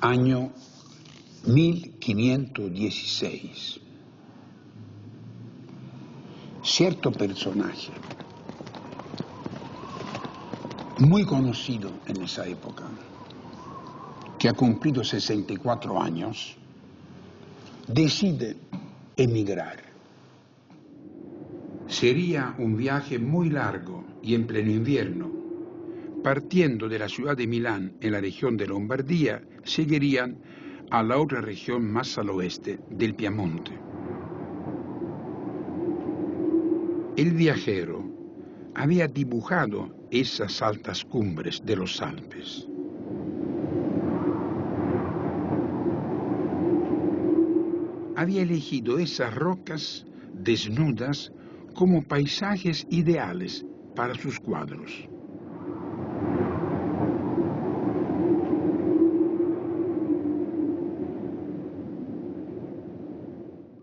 año 1516. Cierto personaje, muy conocido en esa época, que ha cumplido 64 años, decide emigrar. Sería un viaje muy largo y en pleno invierno. Partiendo de la ciudad de Milán, en la región de Lombardía, seguirían a la otra región más al oeste, del Piamonte. El viajero había dibujado esas altas cumbres de los Alpes. Había elegido esas rocas desnudas como paisajes ideales para sus cuadros.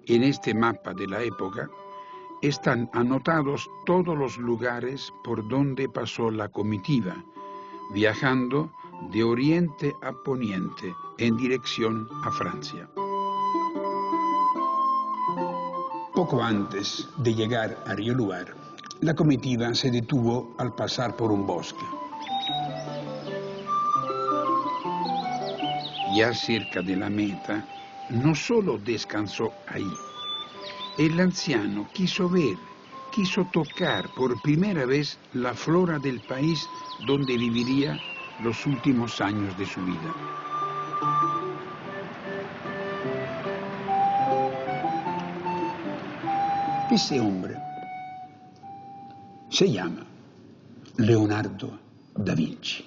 En este mapa de la época están anotados todos los lugares por donde pasó la comitiva, viajando de oriente a poniente en dirección a Francia. Poco antes de llegar a Rioluar, la comitiva se detuvo al pasar por un bosque. Ya cerca de la meta, no solo descansó ahí. El anciano quiso ver, quiso tocar por primera vez la flora del país donde viviría los últimos años de su vida. Ese hombre se llama Leonardo da Vinci.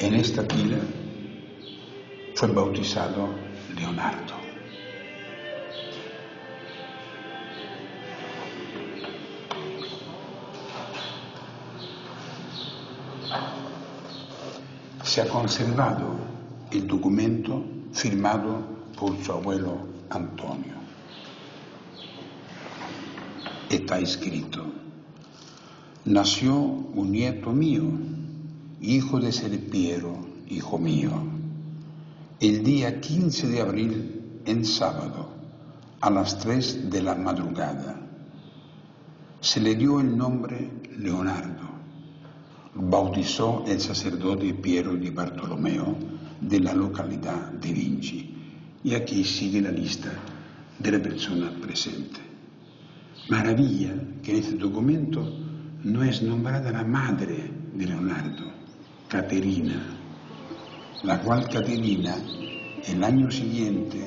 En esta pila fue bautizado Leonardo. Se ha conservado el documento firmado por su abuelo Antonio. Está escrito: nació un nieto mío, hijo de Ser Piero, hijo mío, el día 15 de abril, en sábado, a las 3 de la madrugada. Se le dio el nombre Leonardo. Bautizó el sacerdote Piero di Bartolomeo de la localidad de Vinci. Y aquí sigue la lista de la persona presente. Maravilla que en este documento no es nombrada la madre de Leonardo, Caterina, la cual Caterina, el año siguiente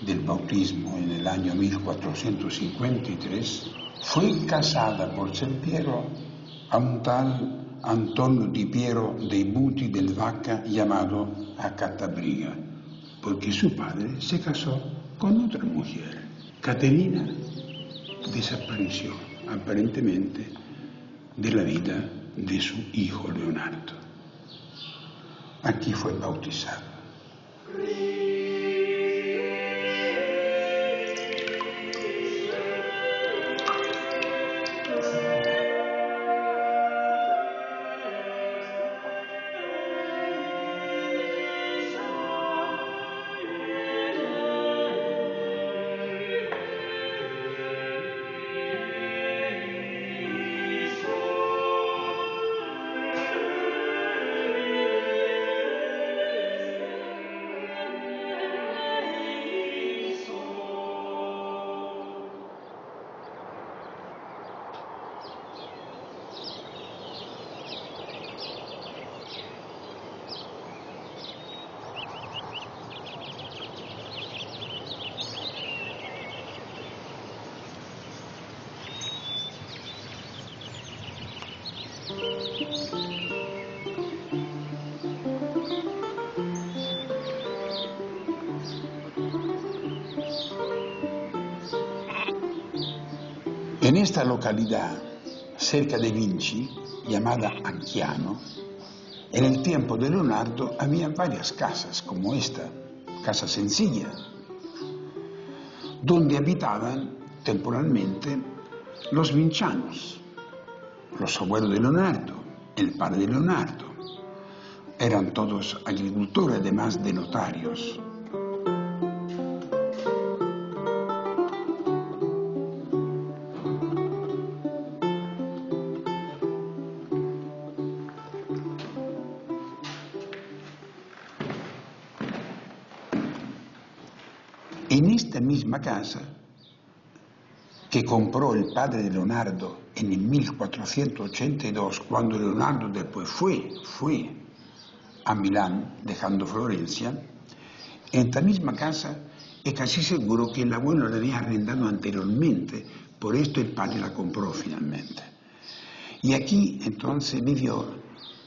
del bautismo, en el año 1453, fue casada por Ser Piero a un tal Antonio di Piero dei Buti del Vacca llamado Acatabriga, porque su padre se casó con otra mujer. Caterina desapareció aparentemente de la vida de su hijo Leonardo. Aquí fue bautizado. En esta localidad, cerca de Vinci, llamada Anchiano, en el tiempo de Leonardo había varias casas como esta, casa sencilla, donde habitaban temporalmente los vincianos, los abuelos de Leonardo, el padre de Leonardo. Eran todos agricultores, además de notarios. En esta misma casa, que compró el padre de Leonardo en el 1482, cuando Leonardo después fue a Milán, dejando Florencia, en esta misma casa es casi seguro que el abuelo la había arrendado anteriormente, por esto el padre la compró finalmente. Y aquí entonces vivió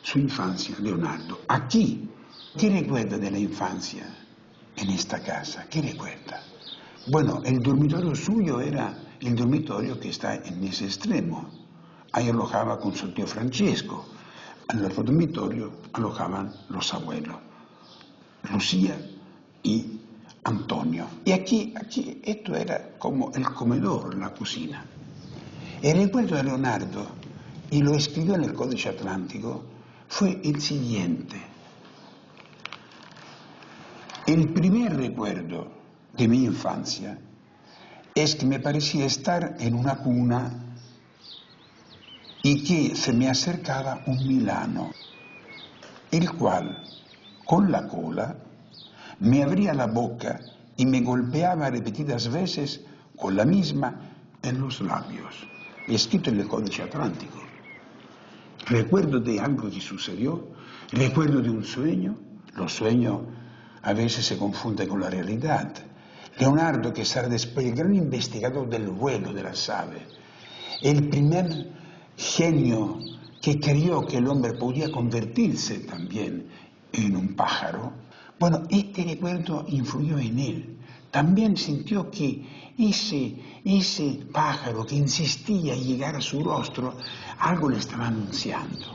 su infancia Leonardo. Aquí, ¿qué recuerda de la infancia en esta casa? ¿Qué recuerda? Bueno, el dormitorio suyo era el dormitorio que está en ese extremo. Ahí alojaba con su tío Francesco. En el otro dormitorio alojaban los abuelos, Lucía y Antonio. Y aquí esto era como el comedor, la cocina. El recuerdo de Leonardo, y lo escribió en el Códice Atlántico, fue el siguiente. El primer recuerdo de mi infancia es que me parecía estar en una cuna y que se me acercaba un milano, el cual, con la cola, me abría la boca y me golpeaba repetidas veces con la misma en los labios, escrito en el Códice Atlántico. Recuerdo de algo que sucedió, recuerdo de un sueño. Los sueños a veces se confunden con la realidad. Leonardo, que será después el gran investigador del vuelo de las aves, el primer genio que creyó que el hombre podía convertirse también en un pájaro, bueno, este recuerdo influyó en él. También sintió que ese pájaro que insistía en llegar a su rostro, algo le estaba anunciando.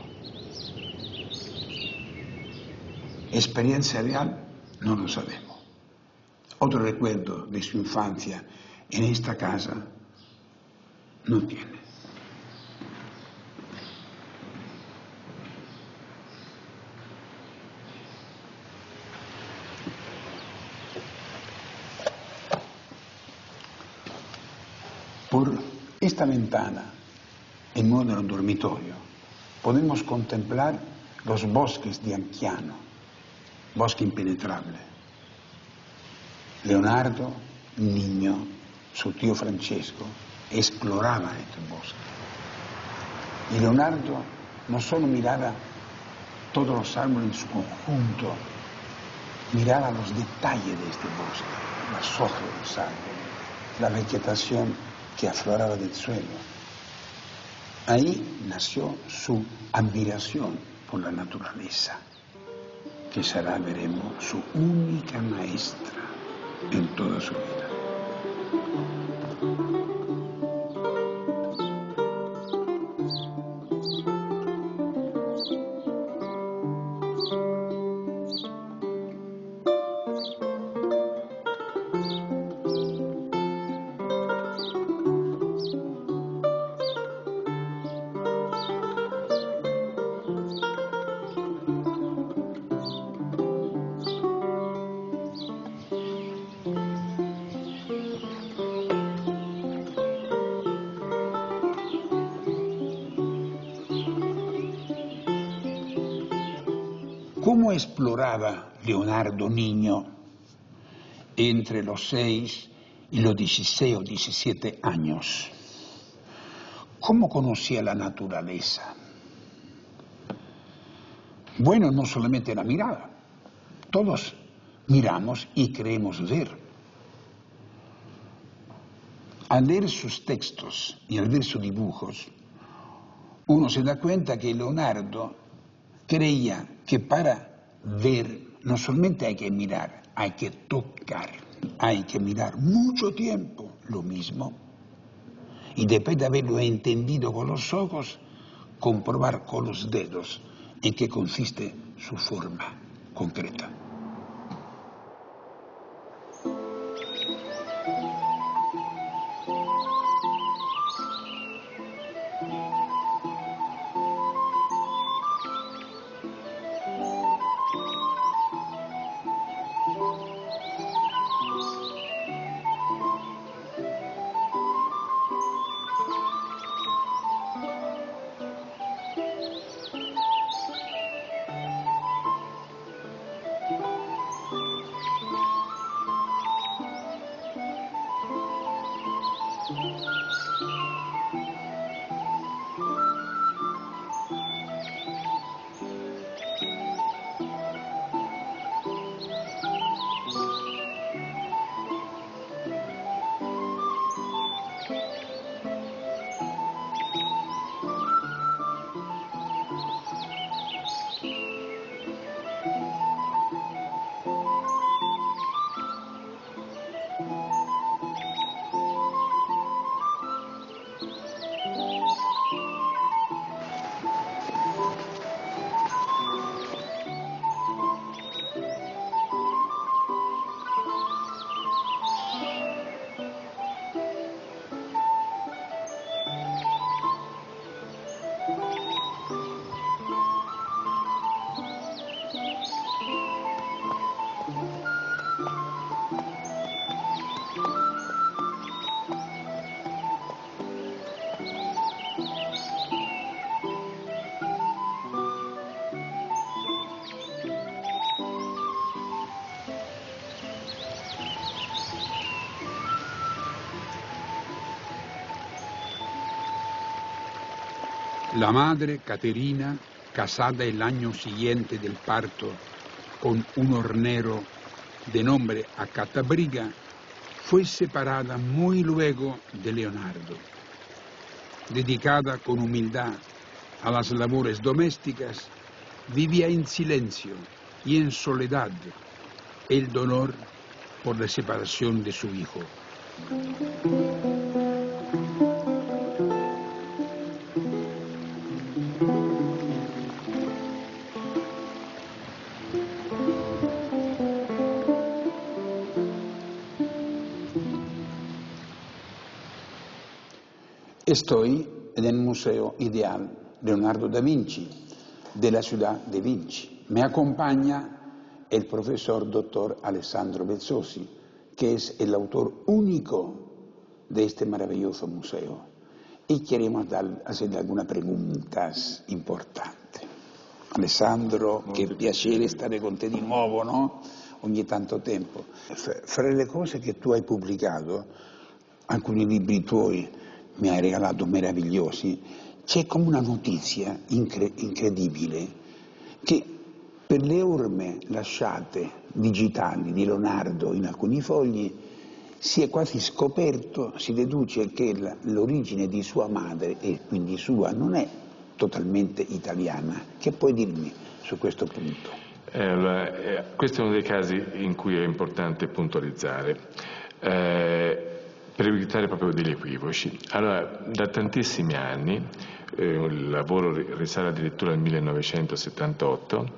¿Experiencia real? No lo sabemos. Otro recuerdo de su infancia en esta casa no tiene. Por esta ventana, en uno de los dormitorios, podemos contemplar los bosques de Anchiano, bosque impenetrable. Leonardo, niño, su tío Francesco, exploraban este bosque. Y Leonardo no solo miraba todos los árboles en su conjunto, miraba los detalles de este bosque, las hojas de los árboles, la vegetación que afloraba del suelo. Ahí nació su admiración por la naturaleza, que será, veremos, su única maestra en toda su vida. ¿Cómo exploraba Leonardo niño entre los 6 y los 16 o 17 años? ¿Cómo conocía la naturaleza? Bueno, no solamente la miraba, todos miramos y creemos ver. Al leer sus textos y al ver sus dibujos, uno se da cuenta que Leonardo creía que para ver no solamente hay que mirar, hay que tocar, hay que mirar mucho tiempo lo mismo. y después de haberlo entendido con los ojos, comprobar con los dedos en qué consiste su forma concreta. La madre, Caterina, casada el año siguiente del parto con un hornero de nombre Acatabriga, fue separada muy luego de Leonardo. Dedicada con humildad a las labores domésticas, vivía en silencio y en soledad el dolor por la separación de su hijo. Estoy en el Museo Ideal Leonardo da Vinci de la ciudad de Vinci. Me acompaña el profesor doctor Alessandro Bezzosi, que es el autor único de este maravilloso museo. Y queremos hacerle algunas preguntas importanti. Alessandro, che piacere stare con te di nuovo, no? Ogni tanto tempo. Fra le cose che tu hai pubblicato, alcuni libri tuoi mi hai regalato meravigliosi, c'è come una notizia incredibile che per le orme lasciate digitali di Leonardo in alcuni fogli si è quasi scoperto, si deduce che l'origine di sua madre e quindi sua non è totalmente italiana. Che puoi dirmi su questo punto? Questo è uno dei casi in cui è importante puntualizzare. Per evitare proprio degli equivoci. Allora, da tantissimi anni, il lavoro risale addirittura al 1978,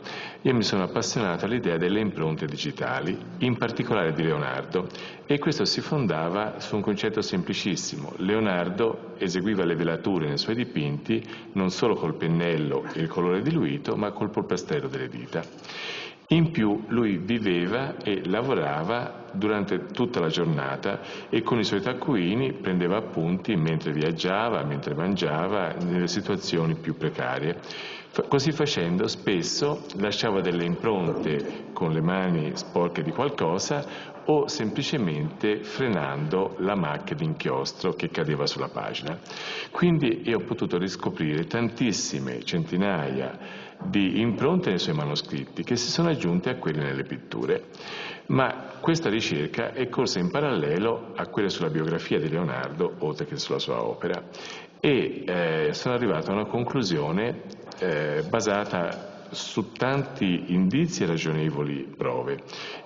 io mi sono appassionato all'idea delle impronte digitali, in particolare di Leonardo, e questo si fondava su un concetto semplicissimo. Leonardo eseguiva le velature nei suoi dipinti non solo col pennello e il colore diluito, ma col polpastrello delle dita. In più lui viveva e lavorava durante tutta la giornata e con i suoi taccuini prendeva appunti mentre viaggiava, mentre mangiava, nelle situazioni più precarie. Così facendo spesso lasciava delle impronte con le mani sporche di qualcosa o semplicemente frenando la macchia d'inchiostro che cadeva sulla pagina. Quindi io ho potuto riscoprire tantissime, centinaia di impronte nei suoi manoscritti che si sono aggiunte a quelle nelle pitture. Ma questa ricerca è corsa in parallelo a quella sulla biografia di Leonardo, oltre che sulla sua opera, e sono arrivato a una conclusione basata su tanti indizi e ragionevoli prove.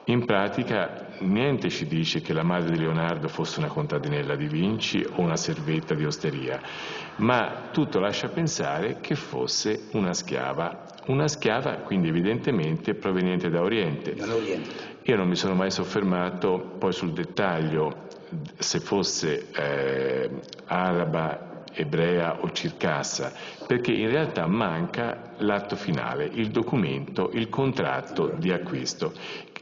In pratica niente ci dice che la madre di Leonardo fosse una contadinella di Vinci o una servetta di osteria, ma tutto lascia pensare che fosse una schiava quindi evidentemente proveniente da Oriente. Io non mi sono mai soffermato poi sul dettaglio se fosse araba, ebrea o circassa, perché in realtà manca l'atto finale, il documento, il contratto di acquisto.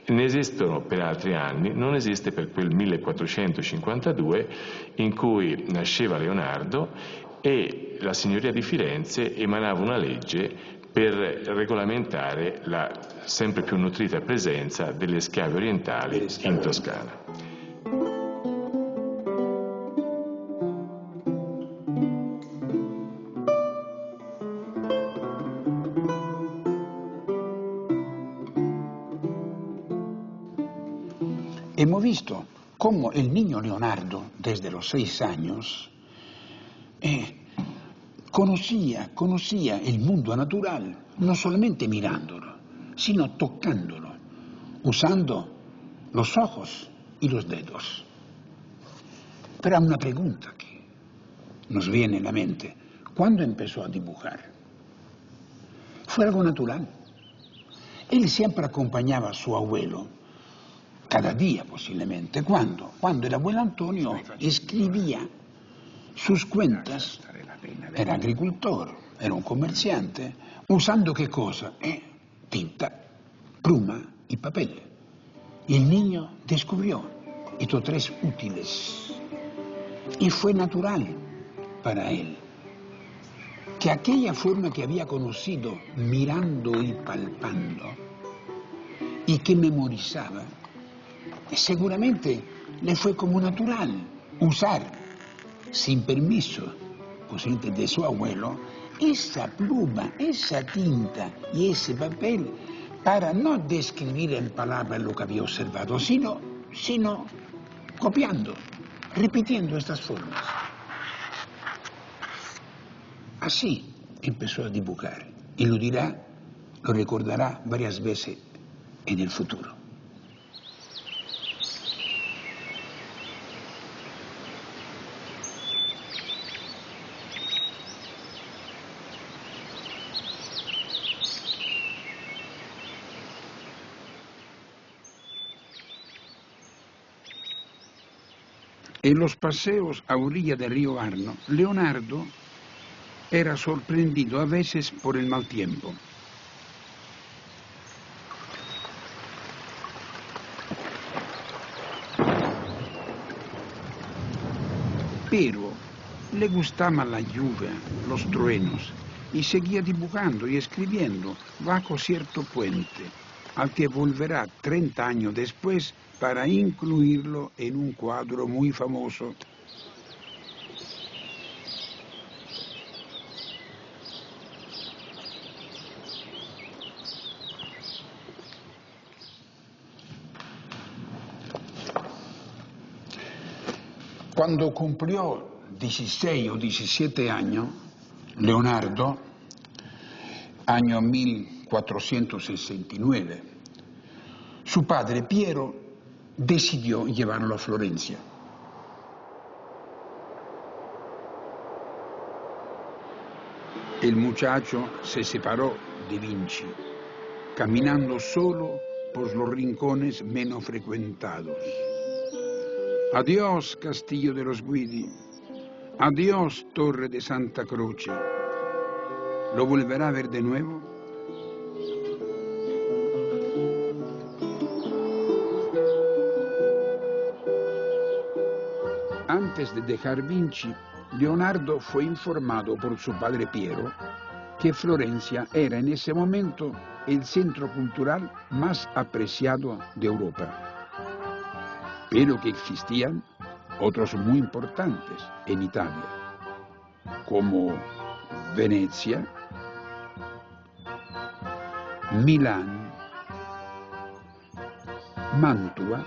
Ne esistono per altri anni, non esiste per quel 1452 in cui nasceva Leonardo e la Signoria di Firenze emanava una legge per regolamentare la sempre più nutrita presenza delle schiave orientali in Toscana. Hemos visto cómo el niño Leonardo, desde los 6 años, conocía el mundo natural, no solamente mirándolo, sino tocándolo, usando los ojos y los dedos. Pero hay una pregunta que nos viene en la mente. ¿Cuándo empezó a dibujar? Fue algo natural. Él siempre acompañaba a su abuelo, cada día posiblemente. ¿Cuándo? Cuando el abuelo Antonio escribía sus cuentas. Era agricultor, era un comerciante, usando ¿qué cosa? Tinta, pluma y papel. Y el niño descubrió estos 3 útiles. Y fue natural para él que aquella forma que había conocido mirando y palpando y que memorizaba, seguramente le fue como natural usar sin permiso posiblemente de su abuelo esa pluma, esa tinta y ese papel para no describir en palabras lo que había observado, sino copiando, repitiendo estas formas. Así empezó a dibujar y lo recordará varias veces en el futuro. En los paseos a orilla del río Arno, Leonardo era sorprendido a veces por el mal tiempo. Pero le gustaba la lluvia, los truenos, y seguía dibujando y escribiendo bajo cierto puente, al que volverá 30 años después para incluirlo en un cuadro muy famoso. Cuando cumplió 16 o 17 años, Leonardo, año 1469, su padre Piero decidió llevarlo a Florencia. El muchacho se separó de Vinci, caminando solo por los rincones menos frecuentados. Adiós, Castillo de los Guidi. Adiós, Torre de Santa Croce. ¿Lo volverá a ver de nuevo? Antes de dejar Vinci, Leonardo fue informado por su padre Piero que Florencia era en ese momento el centro cultural más apreciado de Europa, pero que existían otros muy importantes en Italia, como Venecia, Milán, Mantua,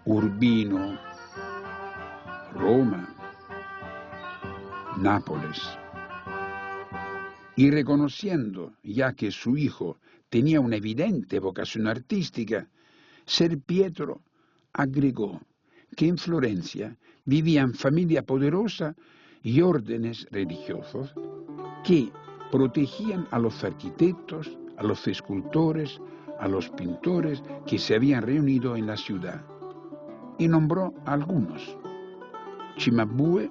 Urbino, Roma, Nápoles. Y reconociendo ya que su hijo tenía una evidente vocación artística, Ser Pietro agregó que en Florencia vivían familia poderosa y órdenes religiosos que protegían a los arquitectos, a los escultores, a los pintores que se habían reunido en la ciudad. Y nombró a algunos: Cimabue,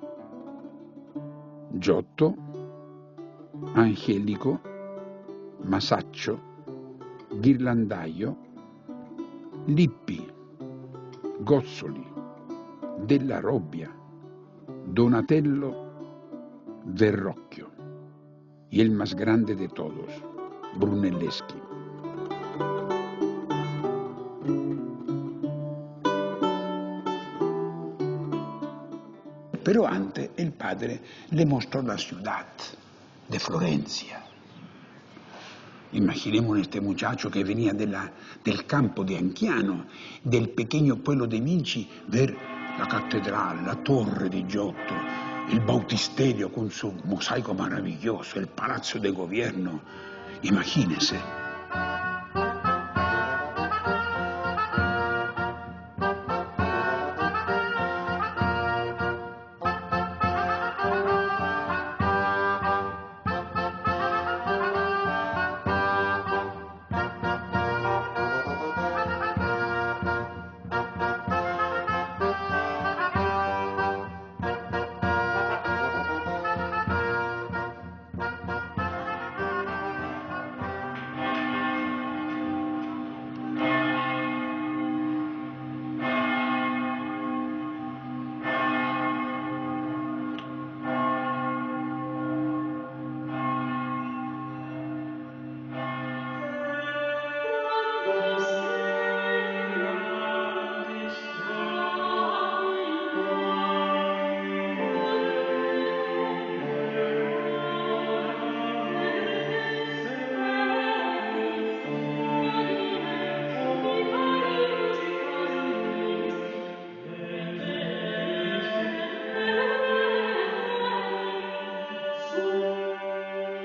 Giotto, Angelico, Masaccio, Ghirlandaio, Lippi, Gozzoli, Della Robbia, Donatello, Verrocchio y el más grande de todos, Brunelleschi. Pero antes el padre le mostró la ciudad de Florencia. Imaginemos a este muchacho que venía del campo de Anchiano, del pequeño pueblo de Vinci, ver la catedral, la torre de Giotto, el bautisterio con su mosaico maravilloso, el palazzo de gobierno. Imagínense.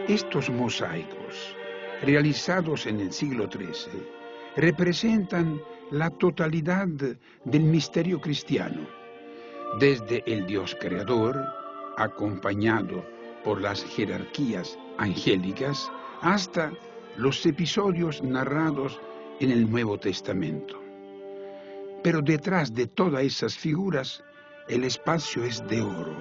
Estos mosaicos, realizados en el siglo XIII, representan la totalidad del misterio cristiano, desde el Dios creador, acompañado por las jerarquías angélicas, hasta los episodios narrados en el Nuevo Testamento. Pero detrás de todas esas figuras, el espacio es de oro.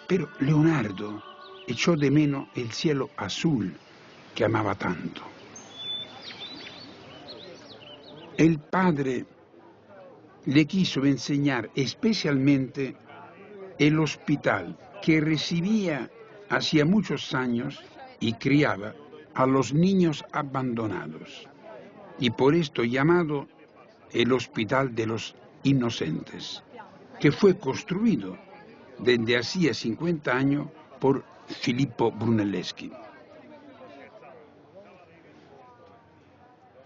Pero Leonardo echó de menos el cielo azul que amaba tanto. El padre le quiso enseñar especialmente el hospital que recibía hacía muchos años y criaba a los niños abandonados, y por esto llamado el Hospital de los Inocentes, que fue construido desde hacía 50 años por Filippo Brunelleschi.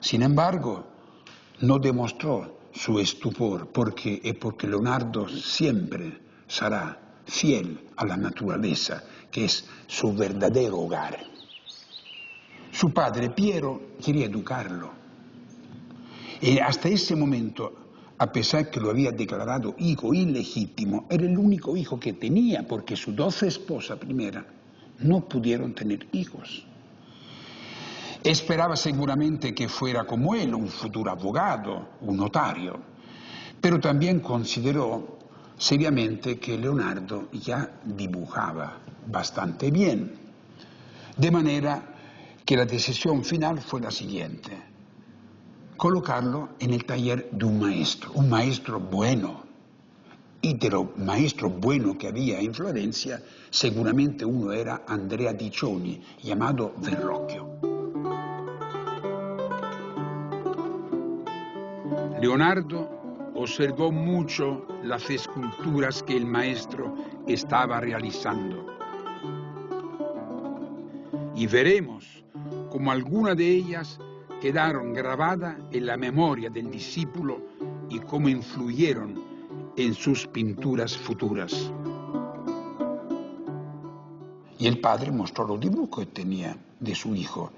Sin embargo, no demostró su estupor porque Leonardo siempre será fiel a la naturaleza, que es su verdadero hogar. Su padre, Piero, quería educarlo. Y hasta ese momento, a pesar que lo había declarado hijo ilegítimo, era el único hijo que tenía, porque sus 12 esposas primeras no pudieron tener hijos. Esperaba seguramente que fuera como él, un futuro abogado, un notario, pero también consideró seriamente que Leonardo ya dibujaba bastante bien, de manera que la decisión final fue la siguiente: colocarlo en el taller de un maestro bueno. Y de los maestros buenos que había en Florencia, seguramente uno era Andrea Diccioni, llamado Verrocchio. Leonardo observó mucho las esculturas que el maestro estaba realizando. Y veremos cómo algunas de ellas quedaron grabadas en la memoria del discípulo y cómo influyeron en sus pinturas futuras. Y el padre mostró los dibujos que tenía de su hijo.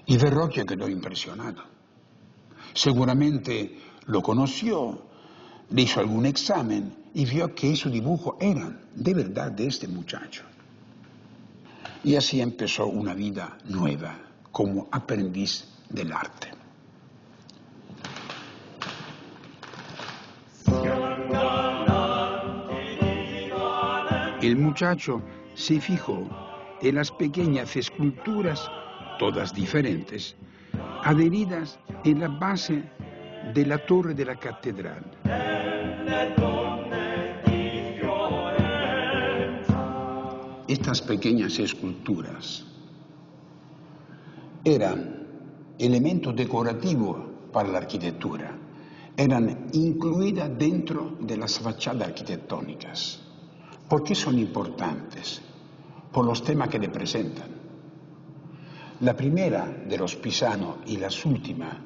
Y Verrocchio quedó impresionado. Seguramente lo conoció, le hizo algún examen y vio que esos dibujos eran de verdad de este muchacho. Y así empezó una vida nueva como aprendiz del arte. El muchacho se fijó en las pequeñas esculturas, todas diferentes, adheridas en la base de la torre de la catedral. Estas pequeñas esculturas eran elementos decorativos para la arquitectura, eran incluidas dentro de las fachadas arquitectónicas. ¿Por qué son importantes? Por los temas que representan. La primera de los Pisano y las últimas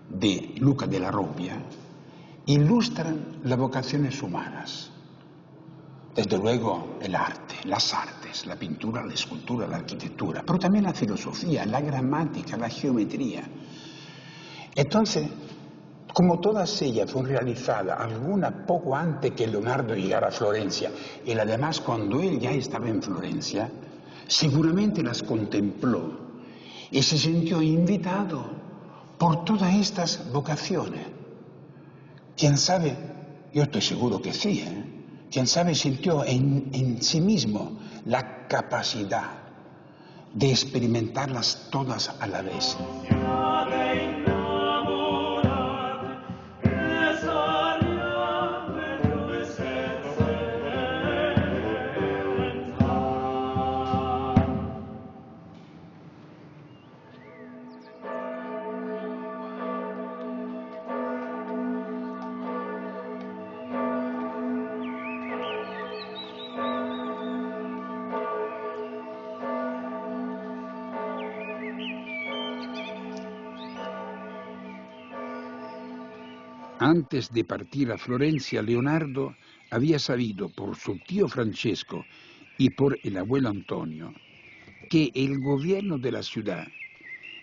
de Luca della Robbia ilustran las vocaciones humanas. Desde luego el arte, las artes, la pintura, la escultura, la arquitectura, pero también la filosofía, la gramática, la geometría. Entonces, como todas ellas fueron realizadas, algunas poco antes que Leonardo llegara a Florencia, y además cuando él ya estaba en Florencia, seguramente las contempló y se sintió invitado por todas estas vocaciones. ¿Quién sabe? Yo estoy seguro que sí, ¿Quién sabe sintió en sí mismo la capacidad de experimentarlas todas a la vez? Antes de partir a Florencia, Leonardo había sabido por su tío Francesco y por el abuelo Antonio que el gobierno de la ciudad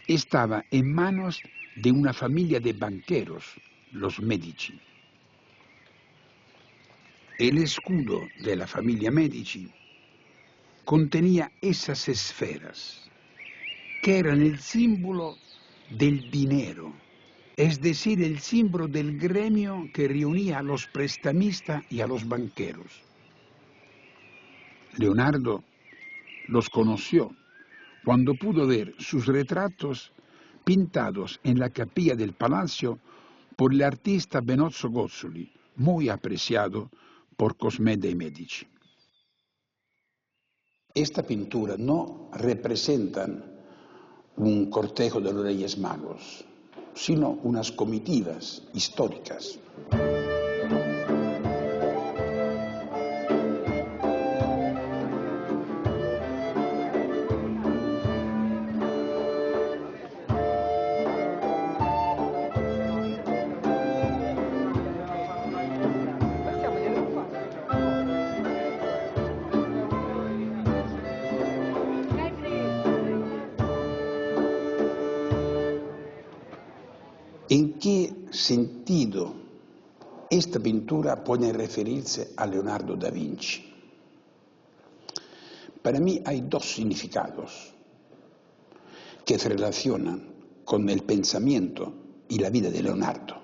estaba en manos de una familia de banqueros, los Medici. El escudo de la familia Medici contenía esas esferas, que eran el símbolo del dinero, es decir, el símbolo del gremio que reunía a los prestamistas y a los banqueros. Leonardo los conoció cuando pudo ver sus retratos pintados en la capilla del palacio por el artista Benozzo Gozzoli, muy apreciado por Cosme dei Medici. Esta pintura no representan un cortejo de los Reyes Magos, sino unas comitivas históricas. ¿En qué sentido esta pintura puede referirse a Leonardo da Vinci? Para mí hay dos significados que se relacionan con el pensamiento y la vida de Leonardo.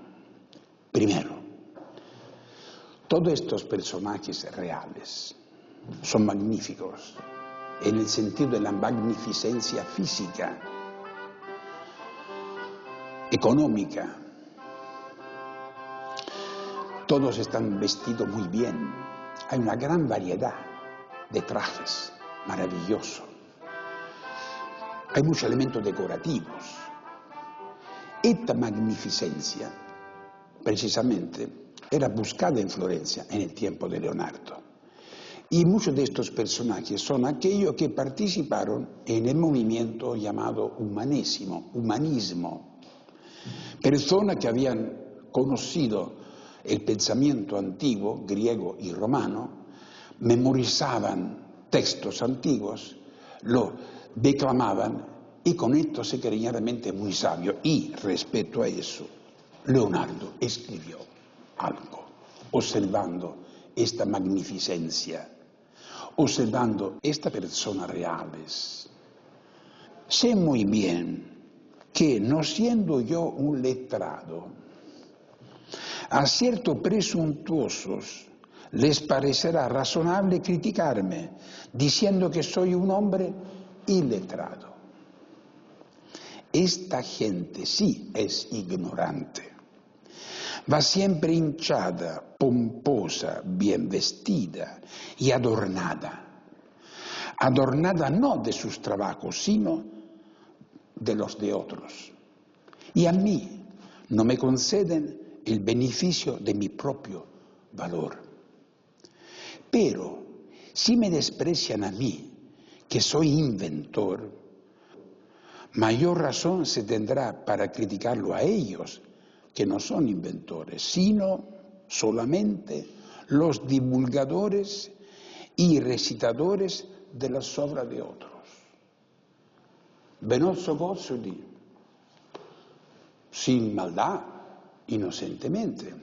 Primero, todos estos personajes reales son magníficos en el sentido de la magnificencia física, económica. Todos están vestidos muy bien. Hay una gran variedad de trajes maravillosos. Hay muchos elementos decorativos. Esta magnificencia, precisamente, era buscada en Florencia en el tiempo de Leonardo. Y muchos de estos personajes son aquellos que participaron en el movimiento llamado humanismo. Personas que habían conocido el pensamiento antiguo, griego y romano, memorizaban textos antiguos, lo declamaban y con esto se creía realmente muy sabio. Y respecto a eso, Leonardo escribió algo, observando esta magnificencia, observando estas personas reales. Sé muy bien que, no siendo yo un letrado, a ciertos presuntuosos les parecerá razonable criticarme, diciendo que soy un hombre iletrado. Esta gente sí es ignorante. Va siempre hinchada, pomposa, bien vestida y adornada. Adornada no de sus trabajos, sino de los de otros. Y a mí no me conceden el beneficio de mi propio valor. Pero si me desprecian a mí, que soy inventor, mayor razón se tendrá para criticarlo a ellos, que no son inventores, sino solamente los divulgadores y recitadores de las obras de otros. Benozzo Gozzoli, sin maldad, inocentemente,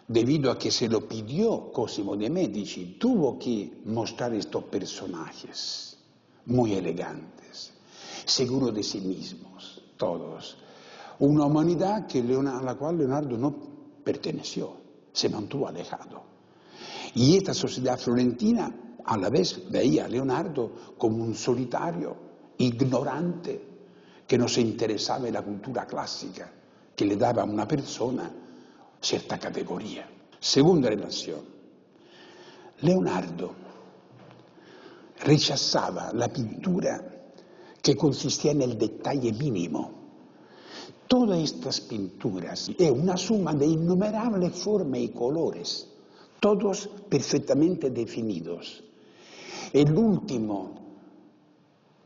debido a que se lo pidió Cosimo de Medici, tuvo que mostrar estos personajes muy elegantes, seguros de sí mismos, todos. Una humanidad a la cual Leonardo no perteneció, se mantuvo alejado. Y esta sociedad florentina a la vez veía a Leonardo como un solitario, ignorante, que no se interesaba en la cultura clásica, que le daba a una persona cierta categoría. Segunda relación. Leonardo rechazaba la pintura que consistía en el detalle mínimo. Todas estas pinturas es una suma de innumerables formas y colores, todos perfectamente definidos. El último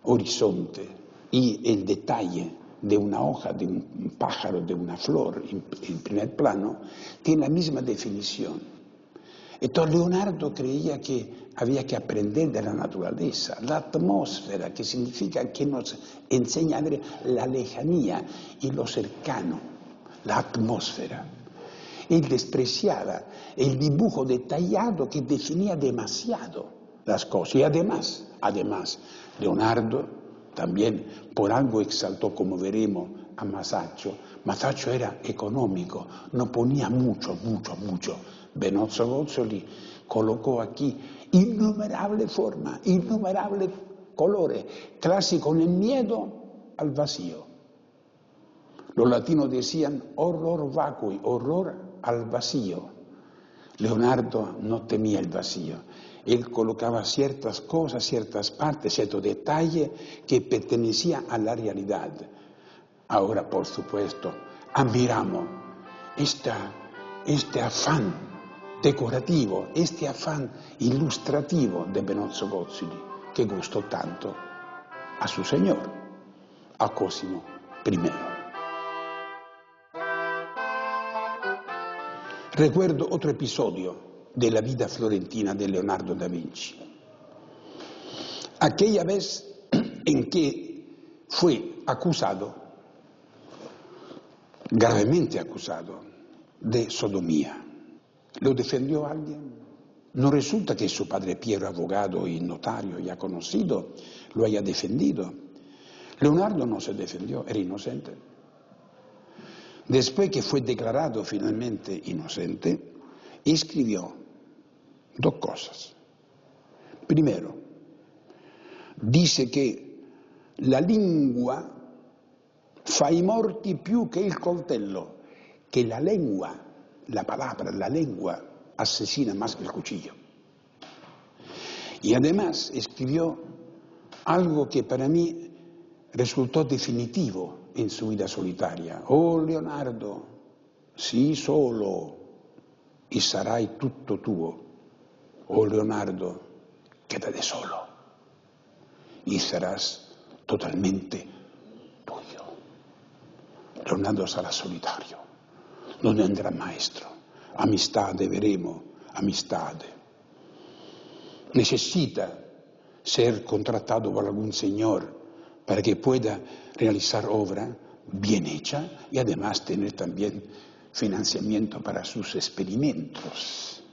horizonte y el detalle de una hoja, de un pájaro, de una flor en primer plano, tiene la misma definición. Entonces Leonardo creía que había que aprender de la naturaleza, la atmósfera, que significa que nos enseña a ver la lejanía y lo cercano, la atmósfera. Él despreciaba el dibujo detallado que definía demasiado las cosas. Y además, Leonardo también por algo exaltó, como veremos, a Masaccio. Masaccio era económico, no ponía mucho. Benozzo Gozzoli colocó aquí innumerables formas, innumerables colores, casi con el miedo al vacío. Los latinos decían horror vacui, horror al vacío. Leonardo no temía el vacío. Él colocaba ciertas cosas, ciertas partes, ciertos detalles que pertenecían a la realidad. Ahora, por supuesto, admiramos este afán decorativo, este afán ilustrativo de Benozzo Gozzoli, que gustó tanto a su señor, a Cosimo I. Recuerdo otro episodio de la vida florentina de Leonardo da Vinci. Aquella vez en que fue acusado, gravemente acusado, de sodomía. ¿Lo defendió alguien? No resulta que su padre Piero, abogado y notario ya conocido, lo haya defendido. Leonardo no se defendió, era inocente. Después que fue declarado finalmente inocente, escribió dos cosas. Primero, dice que la lingua fa i morti più che il coltello, que la lengua, la palabra, la lengua asesina más que el cuchillo. Y además escribió algo que para mí resultó definitivo en su vida solitaria. Oh Leonardo, sii solo y sarai tutto tuo. Oh Leonardo, quédate solo y serás totalmente tuyo. Leonardo sarà solitario, non tendrà maestro. Amistade, veremo, amistade. Necesita ser contratado por algún señor para que pueda realizar obra bien hecha y además tener también financiamiento para sus experimentos,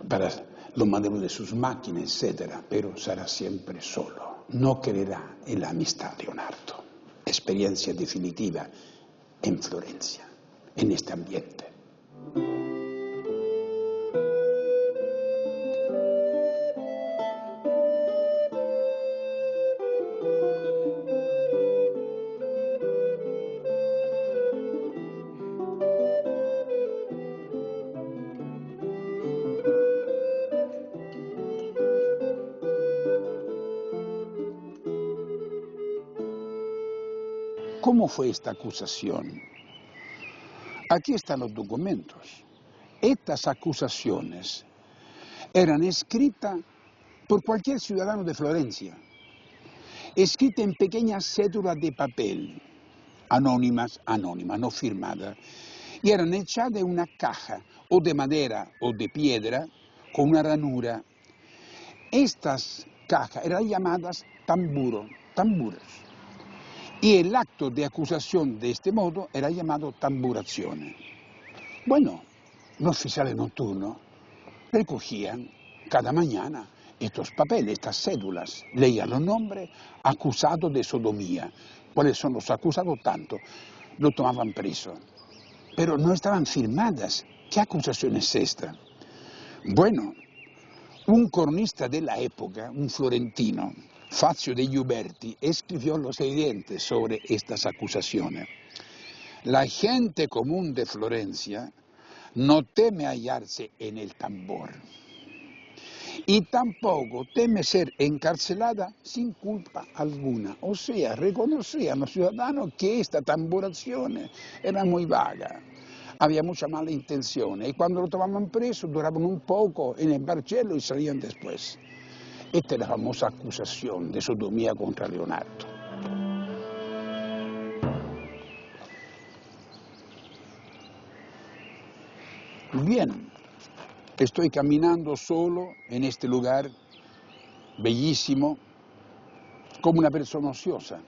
para los modelos de sus máquinas, etc. Pero será siempre solo. No creerá en la amistad, Leonardo. Experiencia definitiva en Florencia, en este ambiente. ¿Cómo fue esta acusación? Aquí están los documentos. Estas acusaciones eran escritas por cualquier ciudadano de Florencia, escritas en pequeñas cédulas de papel, anónimas, no firmadas, y eran echadas en una caja, o de madera o de piedra, con una ranura. Estas cajas eran llamadas tamburos. Y el acto de acusación de este modo era llamado tamburazione. Bueno, los oficiales nocturnos recogían cada mañana estos papeles, estas cédulas, leían los nombres acusados de sodomía. ¿Cuáles son los acusados? Tanto. Lo tomaban preso. Pero no estaban firmadas. ¿Qué acusación es esta? Bueno, un cronista de la época, un florentino, Fazio degli Uberti, escribió lo siguiente sobre estas acusaciones. La gente común de Florencia no teme hallarse en el tambor y tampoco teme ser encarcelada sin culpa alguna. O sea, reconocían los ciudadanos que esta tamburazione era muy vaga. Había mucha mala intención y cuando lo tomaban preso duraban un poco en el barcello y salían después. Esta es la famosa acusación de sodomía contra Leonardo. Bien, estoy caminando solo en este lugar bellísimo, como una persona ociosa.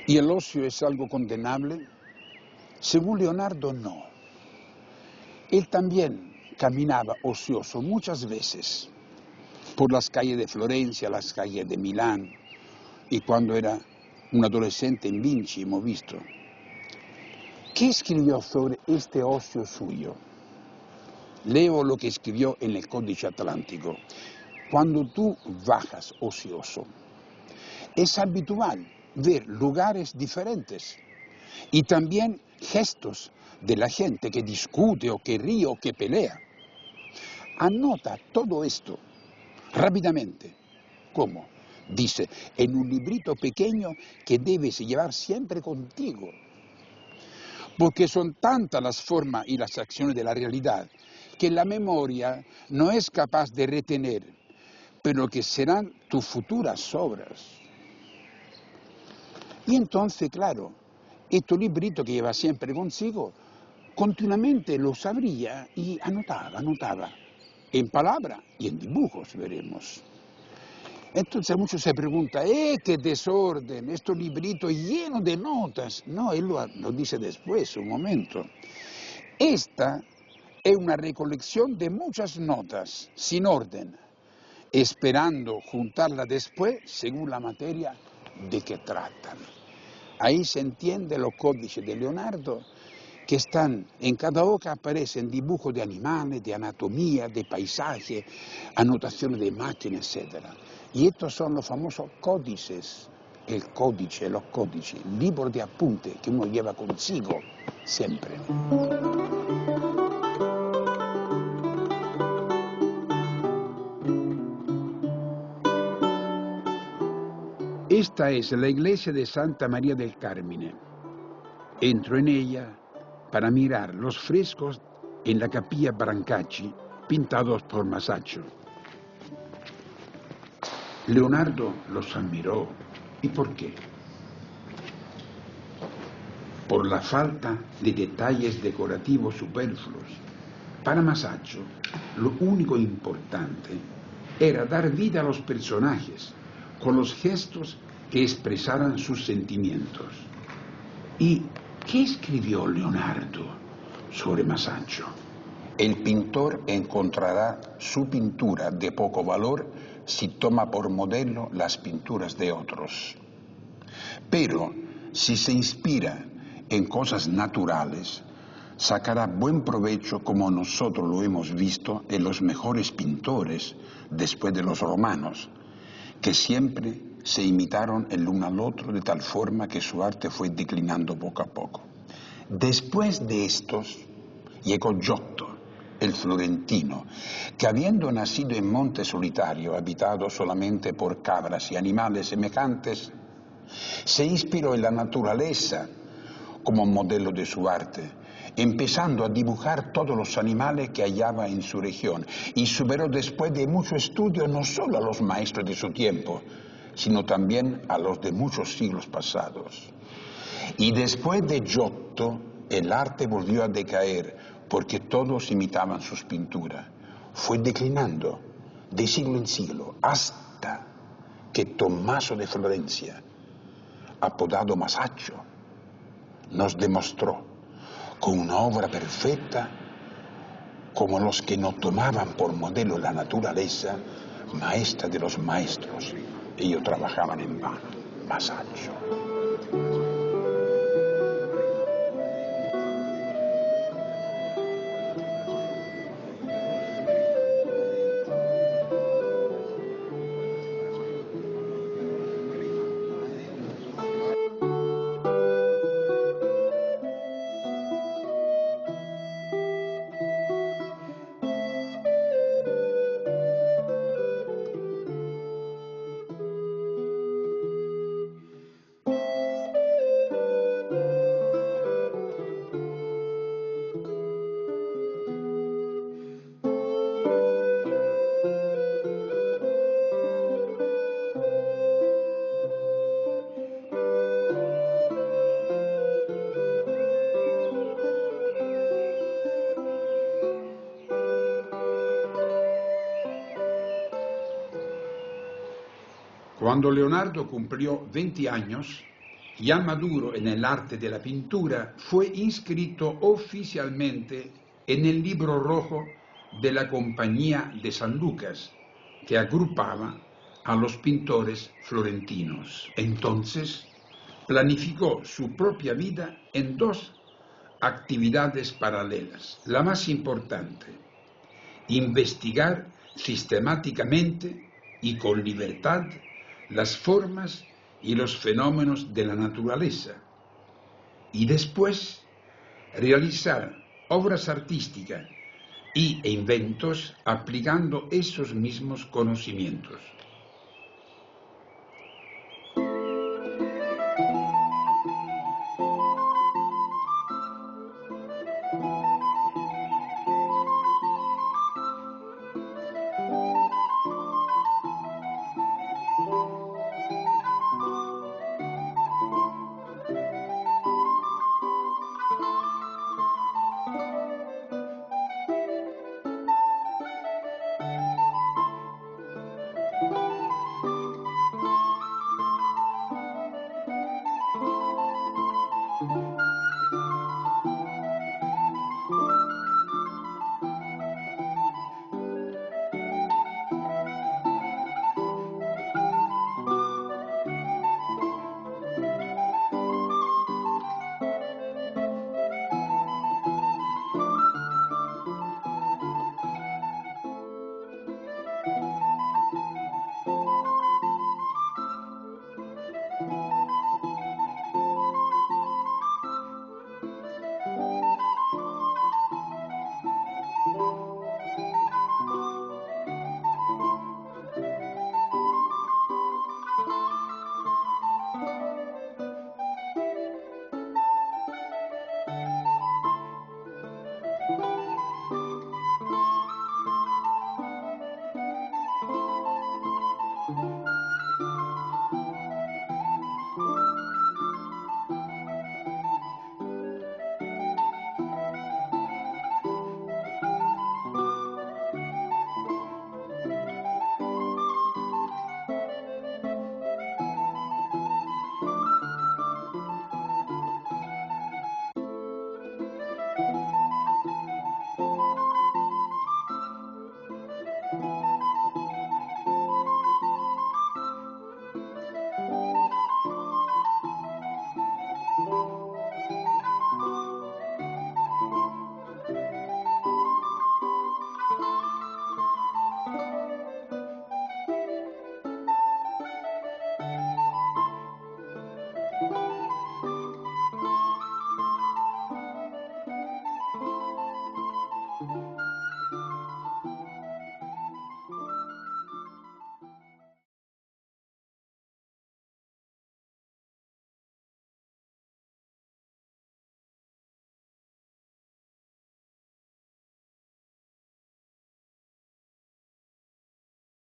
¿Y el ocio es algo condenable? Según Leonardo, no. Él también caminaba ocioso muchas veces por las calles de Florencia, las calles de Milán, y cuando era un adolescente en Vinci hemos visto. ¿Qué escribió sobre este ocio suyo? Leo lo que escribió en el Códice Atlántico. Cuando tú bajas ocioso, es habitual ver lugares diferentes y también gestos de la gente que discute o que ríe o que pelea. Anota todo esto rápidamente. ¿Cómo? Dice, en un librito pequeño que debes llevar siempre contigo. Porque son tantas las formas y las acciones de la realidad que la memoria no es capaz de retener, pero que serán tus futuras obras. Y entonces, claro, este librito que lleva siempre consigo, continuamente lo sabría y anotaba, en palabras y en dibujos, veremos. Entonces muchos se preguntan, qué desorden, este librito lleno de notas. No, él lo dice después, un momento. Esta es una recolección de muchas notas, sin orden, esperando juntarla después según la materia de que tratan. Ahí se entiende los códices de Leonardo, que están, en cada hoja aparecen dibujos de animales, de anatomía, de paisaje, anotaciones de máquinas, etc. Y estos son los famosos códices, el códice, los códices, libros de apunte que uno lleva consigo siempre. Esta es la iglesia de Santa María del Carmine. Entro en ella para mirar los frescos en la capilla Brancacci, pintados por Masaccio. Leonardo los admiró. ¿Y por qué? Por la falta de detalles decorativos superfluos. Para Masaccio, lo único importante era dar vida a los personajes con los gestos que expresaran sus sentimientos. ¿Y qué escribió Leonardo sobre Masaccio? El pintor encontrará su pintura de poco valor si toma por modelo las pinturas de otros. Pero si se inspira en cosas naturales, sacará buen provecho, como nosotros lo hemos visto en los mejores pintores después de los romanos, que siempre se imitaron el uno al otro de tal forma que su arte fue declinando poco a poco. Después de estos llegó Giotto, el florentino, que habiendo nacido en monte solitario, habitado solamente por cabras y animales semejantes, se inspiró en la naturaleza como modelo de su arte, empezando a dibujar todos los animales que hallaba en su región, y superó después de mucho estudio no solo a los maestros de su tiempo, sino también a los de muchos siglos pasados. Y después de Giotto, el arte volvió a decaer, porque todos imitaban sus pinturas. Fue declinando de siglo en siglo, hasta que Tommaso de Florencia, apodado Masaccio, nos demostró con una obra perfecta, como los que no tomaban por modelo la naturaleza, maestra de los maestros. Ellos trabajaban en vano. Masaccio. Cuando Leonardo cumplió 20 años, ya maduro en el arte de la pintura, fue inscrito oficialmente en el libro rojo de la Compañía de San Lucas, que agrupaba a los pintores florentinos. Entonces, planificó su propia vida en dos actividades paralelas. La más importante, investigar sistemáticamente y con libertad las formas y los fenómenos de la naturaleza, y después realizar obras artísticas e inventos aplicando esos mismos conocimientos.